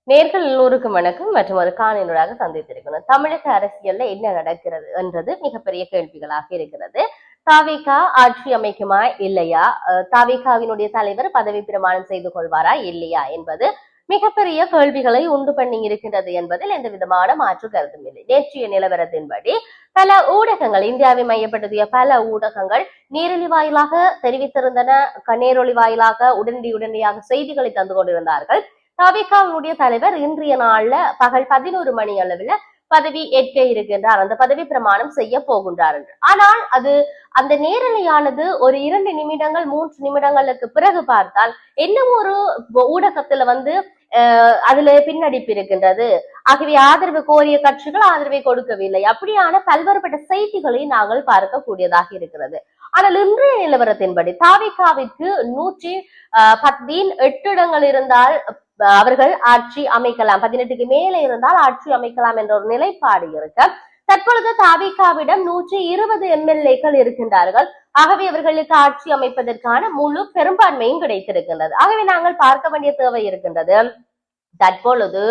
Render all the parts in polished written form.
நேர்கள் எல்லோருக்கும் வணக்கம் மற்றும் ஒரு காணொலியாக சந்தித்திருக்கணும். தமிழக அரசியல்ல என்ன நடக்கிறது என்றது மிகப்பெரிய கேள்விகளாக இருக்கிறது. தவிக ஆட்சி அமைக்குமா இல்லையா, தவிகவினுடைய தலைவர் பதவி பிரமாணம் செய்து கொள்வாரா இல்லையா என்பது மிகப்பெரிய கேள்விகளை உண்டு பண்ணி இருக்கின்றது என்பதில் எந்த விதமான மாற்று கருத்தும் இல்லை. நேற்றைய நிலவரத்தின்படி பல ஊடகங்கள், இந்தியாவை மையப்படுத்திய பல ஊடகங்கள் நேரொலி வாயிலாக தெரிவித்திருந்தன. நேரொலி வாயிலாக உடனடியாக செய்திகளை தந்து கொண்டிருந்தார்கள். தவிகவினுடைய தலைவர் இன்றைய நாள்ல பகல் 11 மணி அளவில் பதவி ஏற்க இருக்கின்றார், அந்த பதவி பிரமாணம் செய்ய போகின்றார் என்று. ஆனால் அந்த நேரலையானது ஒரு 2 நிமிடங்கள் 3 நிமிடங்களுக்கு பிறகு பார்த்தால் இன்னும் ஒரு ஊடகத்துல அதுல பின்னடிப்பு இருக்கின்றது. ஆகவே ஆதரவு கோரிய கட்சிகள் ஆதரவை கொடுக்கவில்லை, அப்படியான பல்வேறுபட்ட செய்திகளை நாங்கள் பார்க்கக்கூடியதாக இருக்கிறது. ஆனால் இன்றைய நிலவரத்தின்படி தவிகவிற்கு 118 இடங்கள் இருந்தால் அவர்கள் ஆட்சி அமைக்கலாம், 18க்கு மேலே இருந்தால் ஆட்சி அமைக்கலாம் என்ற ஒரு நிலைப்பாடு இருக்க, தற்பொழுது தவிகவிடம் 120 எம்எல்ஏக்கள் இருக்கின்றார்கள். ஆகவே அவர்களுக்கு ஆட்சி அமைப்பதற்கான முழு பெரும்பான்மையும் கிடைத்திருக்கின்றது. ஆகவே நாங்கள் பார்க்க வேண்டிய தேவை இருக்கின்றது. தற்பொழுது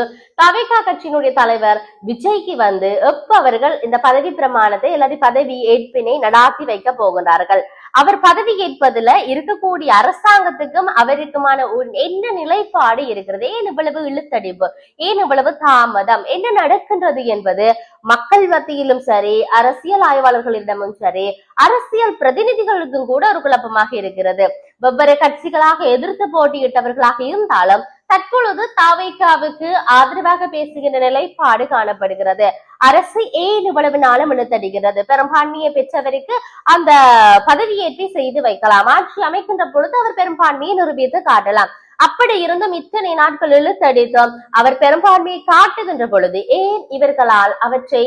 தவிக கட்சியினுடைய தலைவர் விஜய்க்கு எப்ப அவர்கள் இந்த பதவி பிரமாணத்தை அல்லது பதவி ஏற்பினை நடாத்தி வைக்க போகின்றார்கள், அவர் பதவி ஏற்பதில் இருக்கக்கூடிய அரசாங்கத்துக்கும் அவருக்குமான என்ன நிலைப்பாடு இருக்கிறது, ஏன் இவ்வளவு இழுத்தடிப்பு, ஏன் இவ்வளவு தாமதம், என்ன நடக்கின்றது என்பது மக்கள் மத்தியிலும் சரி, அரசியல் ஆய்வாளர்களிடமும் சரி, அரசியல் பிரதிநிதிகளுக்கும் கூட ஒரு குழப்பமாக இருக்கிறது. வெவ்வேறு கட்சிகளாக எதிர்த்து போட்டியிட்டவர்களாக இருந்தாலும் தற்பொழுது தவிகவுக்கு ஆதரவாக பேசுகின்ற நிலைப்பாடு காணப்படுகிறது. அரசு ஏன் இவ்வளவு நாளும் இழுத்தடிக்கிறது, பெரும்பான்மையை பெற்றவருக்கு அந்த பதவியேற்பை செய்து வைக்கலாம், ஆட்சி அமைக்கின்ற பொழுது அவர் பெரும்பான்மையை நிரூபித்து காட்டலாம். அப்படி இருந்தும் இத்தனை நாட்கள் இழுத்தடித்தும் அவர் பெரும்பான்மையை காட்டுகின்ற பொழுது ஏன் இவர்களால் அவற்றை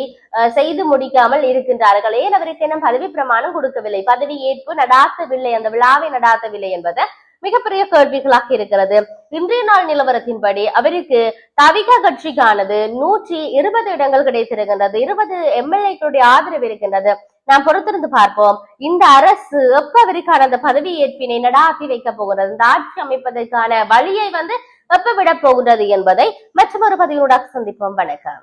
செய்து முடிக்காமல் இருக்கின்றார்கள், ஏன் அவருக்கு என்ன பதவி பிரமாணம் கொடுக்கவில்லை, பதவி ஏற்பு நடாத்தவில்லை, அந்த விழாவை நடாத்தவில்லை என்பது மிகப்பெரிய கேள்விகளாக இருக்கிறது. இன்றைய நாள் நிலவரத்தின்படி அவருக்கு தவிக கட்சிக்கானது 120 இடங்கள் கிடைத்திருக்கின்றது, 20 எம்எல்ஏக்களுடைய ஆதரவு இருக்கின்றது. நாம் பொறுத்திருந்து பார்ப்போம், இந்த அரசு எப்ப அவருக்கான அந்த பதவி ஏற்பினை நடாத்தி வைக்க போகிறது, இந்த ஆட்சி அமைப்பதற்கான வழியை எப்ப விட போகின்றது என்பதை மற்றொரு பதிவினூடாக சந்திப்போம். வணக்கம்.